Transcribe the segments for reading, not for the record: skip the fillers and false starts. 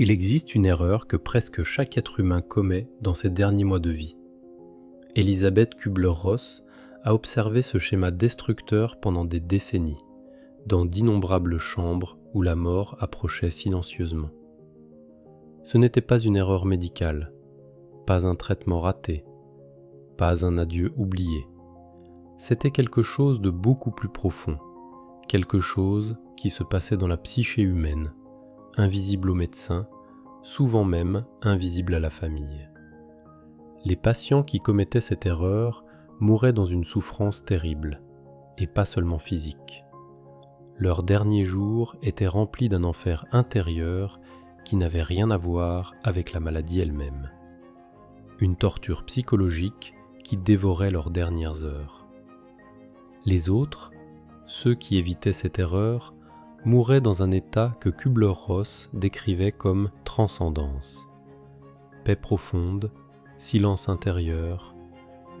Il existe une erreur que presque chaque être humain commet dans ses derniers mois de vie. Elisabeth Kübler-Ross a observé ce schéma destructeur pendant des décennies, dans d'innombrables chambres où la mort approchait silencieusement. Ce n'était pas une erreur médicale, pas un traitement raté, pas un adieu oublié. C'était quelque chose de beaucoup plus profond, quelque chose qui se passait dans la psyché humaine, invisible aux médecins, souvent même invisible à la famille. Les patients qui commettaient cette erreur mouraient dans une souffrance terrible, et pas seulement physique. Leurs derniers jours étaient remplis d'un enfer intérieur qui n'avait rien à voir avec la maladie elle-même. Une torture psychologique qui dévorait leurs dernières heures. Les autres, ceux qui évitaient cette erreur, mouraient dans un état que Kübler-Ross décrivait comme transcendance. Paix profonde, silence intérieur,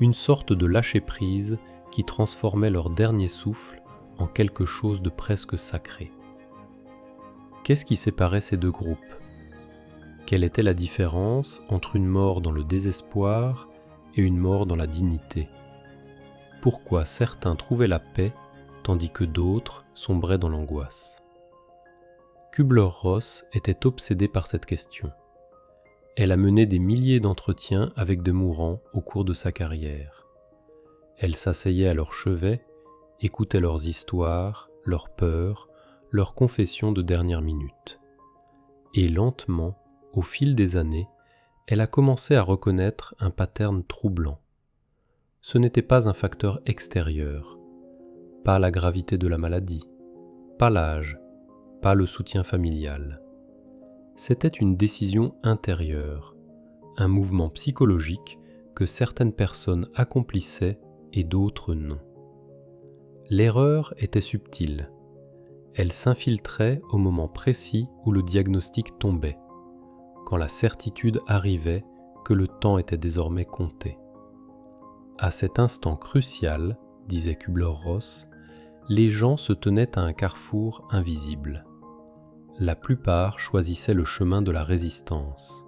une sorte de lâcher-prise qui transformait leur dernier souffle en quelque chose de presque sacré. Qu'est-ce qui séparait ces deux groupes ? Quelle était la différence entre une mort dans le désespoir et une mort dans la dignité ? Pourquoi certains trouvaient la paix tandis que d'autres sombraient dans l'angoisse ? Kübler-Ross était obsédée par cette question. Elle a mené des milliers d'entretiens avec des mourants au cours de sa carrière. Elle s'asseyait à leur chevet, écoutait leurs histoires, leurs peurs, leurs confessions de dernière minute. Et lentement, au fil des années, elle a commencé à reconnaître un pattern troublant. Ce n'était pas un facteur extérieur, pas la gravité de la maladie, pas l'âge, pas le soutien familial. C'était une décision intérieure, un mouvement psychologique que certaines personnes accomplissaient et d'autres non. L'erreur était subtile. Elle s'infiltrait au moment précis où le diagnostic tombait, quand la certitude arrivait que le temps était désormais compté. À cet instant crucial, disait Kübler-Ross, les gens se tenaient à un carrefour invisible. La plupart choisissaient le chemin de la résistance.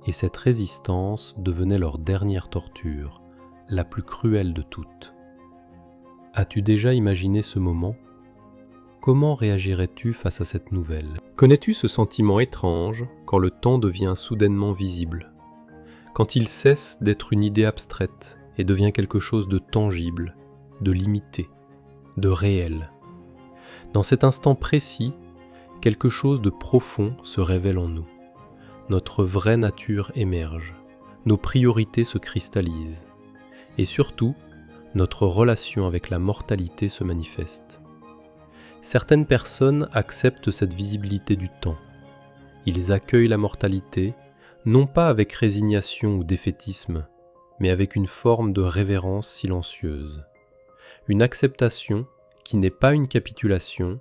Et cette résistance devenait leur dernière torture, la plus cruelle de toutes. As-tu déjà imaginé ce moment ? Comment réagirais-tu face à cette nouvelle ? Connais-tu ce sentiment étrange quand le temps devient soudainement visible ? Quand il cesse d'être une idée abstraite et devient quelque chose de tangible, de limité, de réel. Dans cet instant précis, quelque chose de profond se révèle en nous. Notre vraie nature émerge, nos priorités se cristallisent, et surtout, notre relation avec la mortalité se manifeste. Certaines personnes acceptent cette visibilité du temps. Ils accueillent la mortalité, non pas avec résignation ou défaitisme, mais avec une forme de révérence silencieuse. Une acceptation qui n'est pas une capitulation,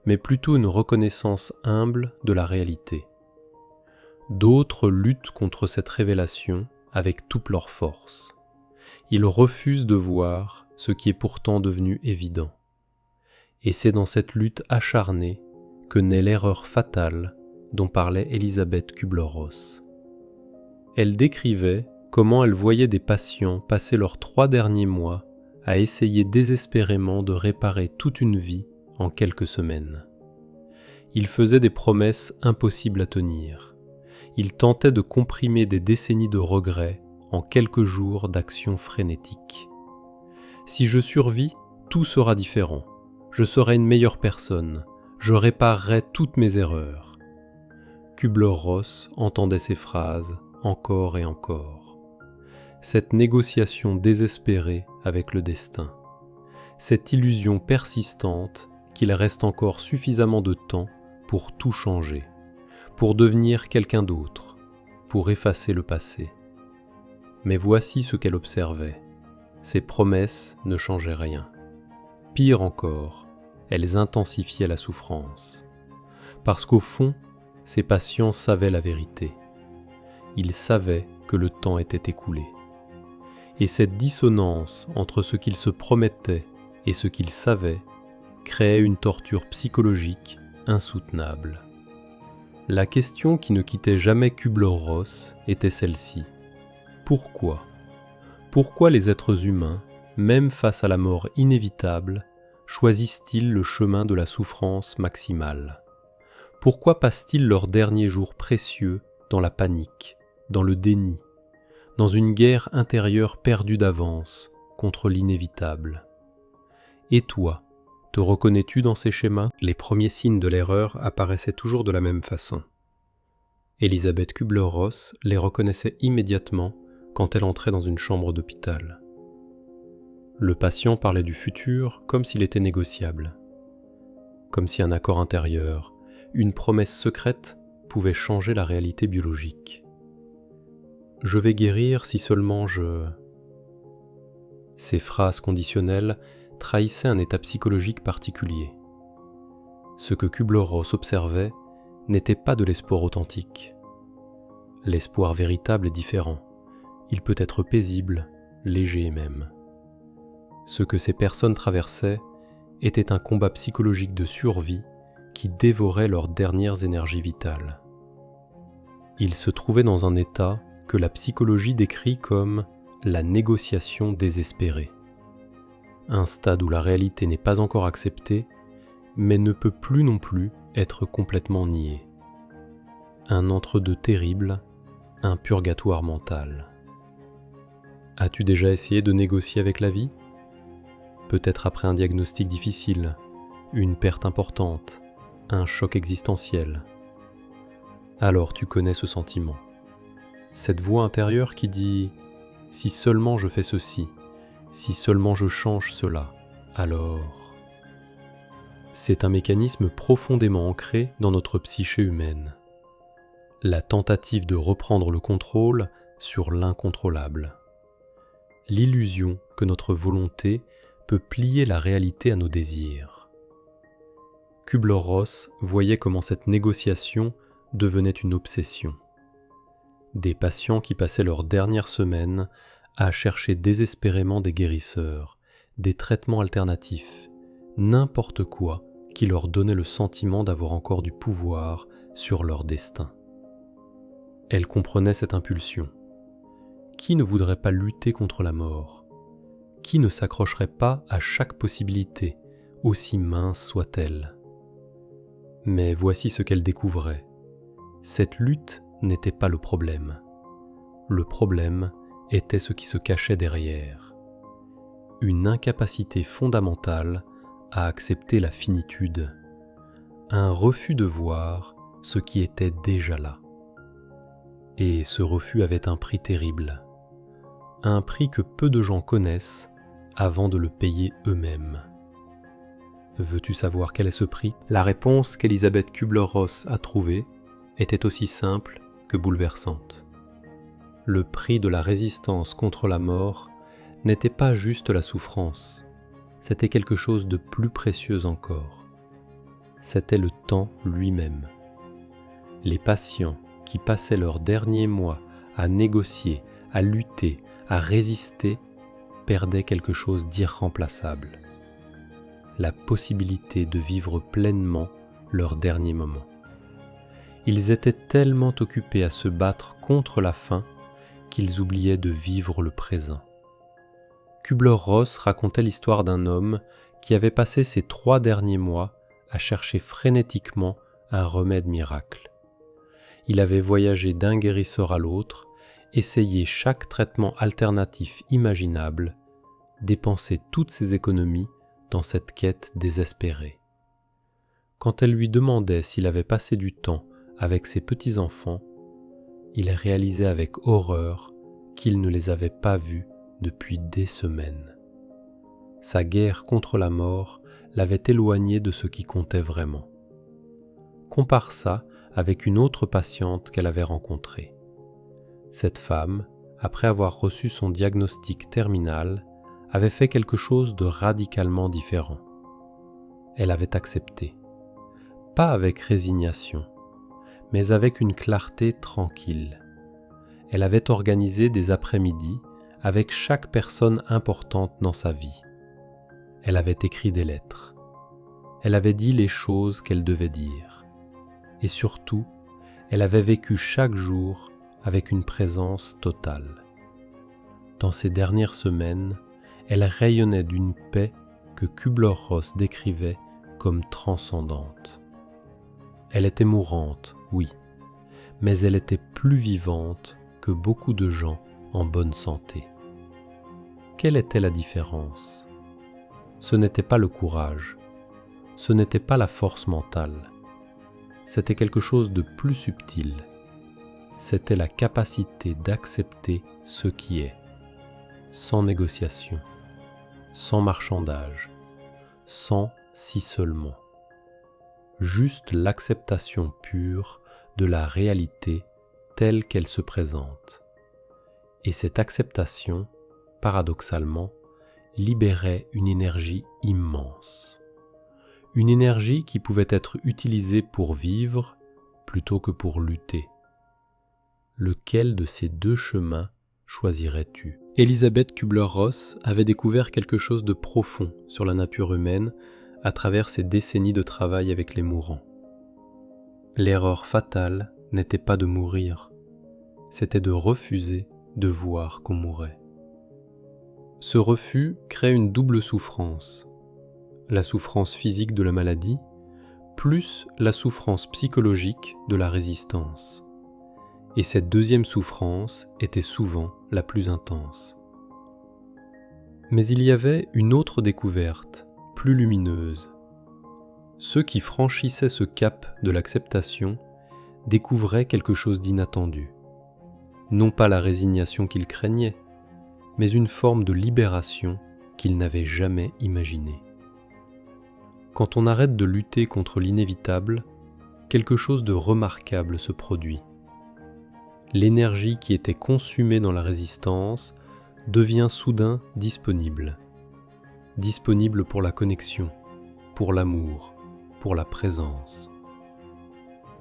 mais plutôt une reconnaissance humble de la réalité. D'autres luttent contre cette révélation avec toute leur force. Ils refusent de voir ce qui est pourtant devenu évident. Et c'est dans cette lutte acharnée que naît l'erreur fatale dont parlait Elisabeth Kübler-Ross. Elle décrivait comment elle voyait des patients passer leurs 3 derniers mois à essayer désespérément de réparer toute une vie en quelques semaines. Ils faisaient des promesses impossibles à tenir. Ils tentaient de comprimer des décennies de regrets en quelques jours d'action frénétique. Si je survis, tout sera différent. Je serai une meilleure personne. Je réparerai toutes mes erreurs. Kübler-Ross entendait ces phrases encore et encore. Cette négociation désespérée avec le destin. Cette illusion persistante qu'il reste encore suffisamment de temps pour tout changer, pour devenir quelqu'un d'autre, pour effacer le passé. Mais voici ce qu'elle observait. Ces promesses ne changeaient rien. Pire encore, elles intensifiaient la souffrance. Parce qu'au fond, ces patients savaient la vérité. Ils savaient que le temps était écoulé. Et cette dissonance entre ce qu'ils se promettaient et ce qu'ils savaient créait une torture psychologique insoutenable. La question qui ne quittait jamais Kübler-Ross était celle-ci. Pourquoi ? Pourquoi les êtres humains, même face à la mort inévitable, choisissent-ils le chemin de la souffrance maximale ? Pourquoi passent-ils leurs derniers jours précieux dans la panique, dans le déni, dans une guerre intérieure perdue d'avance contre l'inévitable ? Et toi, te reconnais-tu dans ces schémas ? Les premiers signes de l'erreur apparaissaient toujours de la même façon. Elisabeth Kübler-Ross les reconnaissait immédiatement quand elle entrait dans une chambre d'hôpital. Le patient parlait du futur comme s'il était négociable, comme si un accord intérieur, une promesse secrète pouvait changer la réalité biologique. « Je vais guérir si seulement je... » Ces phrases conditionnelles trahissaient un état psychologique particulier. Ce que Kübler-Ross observait n'était pas de l'espoir authentique. L'espoir véritable est différent. Il peut être paisible, léger même. Ce que ces personnes traversaient était un combat psychologique de survie qui dévorait leurs dernières énergies vitales. Ils se trouvaient dans un état que la psychologie décrit comme la négociation désespérée. Un stade où la réalité n'est pas encore acceptée, mais ne peut plus non plus être complètement niée. Un entre-deux terrible, un purgatoire mental. As-tu déjà essayé de négocier avec la vie ? Peut-être après un diagnostic difficile, une perte importante, un choc existentiel. Alors tu connais ce sentiment. Cette voix intérieure qui dit « Si seulement je fais ceci, si seulement je change cela, alors... » C'est un mécanisme profondément ancré dans notre psyché humaine. La tentative de reprendre le contrôle sur l'incontrôlable. L'illusion que notre volonté peut plier la réalité à nos désirs. Kübler-Ross voyait comment cette négociation devenait une obsession. Des patients qui passaient leurs dernières semaines à chercher désespérément des guérisseurs, des traitements alternatifs, n'importe quoi qui leur donnait le sentiment d'avoir encore du pouvoir sur leur destin. Elle comprenait cette impulsion. Qui ne voudrait pas lutter contre la mort ? Qui ne s'accrocherait pas à chaque possibilité, aussi mince soit-elle ? Mais voici ce qu'elle découvrait. Cette lutte n'était pas le problème. Le problème était ce qui se cachait derrière. Une incapacité fondamentale à accepter la finitude. Un refus de voir ce qui était déjà là. Et ce refus avait un prix terrible. Un prix que peu de gens connaissent avant de le payer eux-mêmes. Veux-tu savoir quel est ce prix ? La réponse qu'Elisabeth Kübler-Ross a trouvée était aussi simple que bouleversante. Le prix de la résistance contre la mort n'était pas juste la souffrance, c'était quelque chose de plus précieux encore. C'était le temps lui-même. Les patients qui passaient leurs derniers mois à négocier, à lutter, à résister, perdaient quelque chose d'irremplaçable. La possibilité de vivre pleinement leurs derniers moments. Ils étaient tellement occupés à se battre contre la faim qu'ils oubliaient de vivre le présent. Kübler-Ross racontait l'histoire d'un homme qui avait passé ses 3 derniers mois à chercher frénétiquement un remède miracle. Il avait voyagé d'un guérisseur à l'autre, essayé chaque traitement alternatif imaginable, dépensé toutes ses économies dans cette quête désespérée. Quand elle lui demandait s'il avait passé du temps avec ses petits-enfants, il réalisait avec horreur qu'il ne les avait pas vus depuis des semaines. Sa guerre contre la mort l'avait éloigné de ce qui comptait vraiment. Compare ça avec une autre patiente qu'elle avait rencontrée. Cette femme, après avoir reçu son diagnostic terminal, avait fait quelque chose de radicalement différent. Elle avait accepté, pas avec résignation, mais avec une clarté tranquille. Elle avait organisé des après-midi avec chaque personne importante dans sa vie. Elle avait écrit des lettres. Elle avait dit les choses qu'elle devait dire. Et surtout, Elle avait vécu chaque jour avec une présence totale. Dans ces dernières semaines, elle rayonnait d'une paix que Kübler-Ross décrivait comme transcendante. Elle était mourante, oui, mais elle était plus vivante que beaucoup de gens en bonne santé. Quelle était la différence ? Ce n'était pas le courage, ce n'était pas la force mentale, c'était quelque chose de plus subtil. C'était la capacité d'accepter ce qui est, sans négociation, sans marchandage, sans si seulement. Juste l'acceptation pure de la réalité telle qu'elle se présente. Et cette acceptation, paradoxalement, libérait une énergie immense. Une énergie qui pouvait être utilisée pour vivre plutôt que pour lutter. Lequel de ces deux chemins choisirais-tu ? Elisabeth Kübler-Ross avait découvert quelque chose de profond sur la nature humaine à travers ses décennies de travail avec les mourants. L'erreur fatale n'était pas de mourir, c'était de refuser de voir qu'on mourait. Ce refus crée une double souffrance, la souffrance physique de la maladie, plus la souffrance psychologique de la résistance. Et cette deuxième souffrance était souvent la plus intense. Mais il y avait une autre découverte, plus lumineuse. Ceux qui franchissaient ce cap de l'acceptation découvraient quelque chose d'inattendu. Non pas la résignation qu'ils craignaient, mais une forme de libération qu'ils n'avaient jamais imaginée. Quand on arrête de lutter contre l'inévitable, quelque chose de remarquable se produit. L'énergie qui était consumée dans la résistance devient soudain disponible. Disponible pour la connexion, pour l'amour, pour la présence.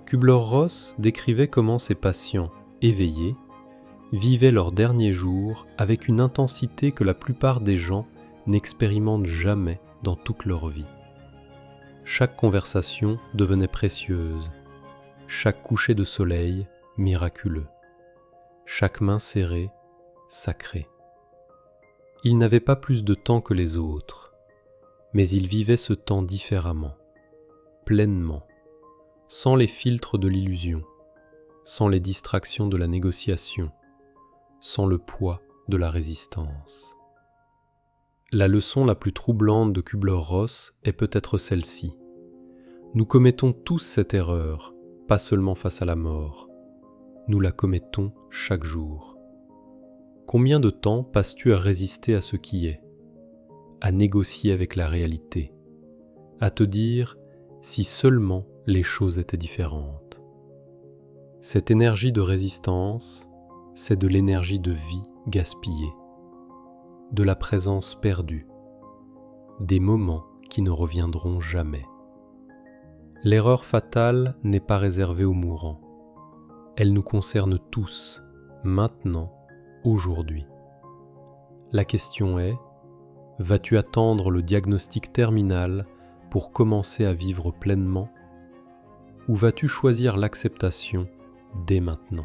Kübler-Ross décrivait comment ces patients éveillés vivaient leurs derniers jours avec une intensité que la plupart des gens n'expérimentent jamais dans toute leur vie. Chaque conversation devenait précieuse, chaque coucher de soleil miraculeux. Chaque main serrée, sacrée. Ils n'avaient pas plus de temps que les autres, mais ils vivaient ce temps différemment, pleinement, sans les filtres de l'illusion, sans les distractions de la négociation, sans le poids de la résistance. La leçon la plus troublante de Kübler-Ross est peut-être celle-ci. Nous commettons tous cette erreur, pas seulement face à la mort. Nous la commettons chaque jour. Combien de temps passes-tu à résister à ce qui est, à négocier avec la réalité, à te dire si seulement les choses étaient différentes? Cette énergie de résistance, c'est de l'énergie de vie gaspillée, de la présence perdue, des moments qui ne reviendront jamais. L'erreur fatale n'est pas réservée aux mourants. Elle nous concerne tous, maintenant, aujourd'hui. La question est, vas-tu attendre le diagnostic terminal pour commencer à vivre pleinement, ou vas-tu choisir l'acceptation dès maintenant ?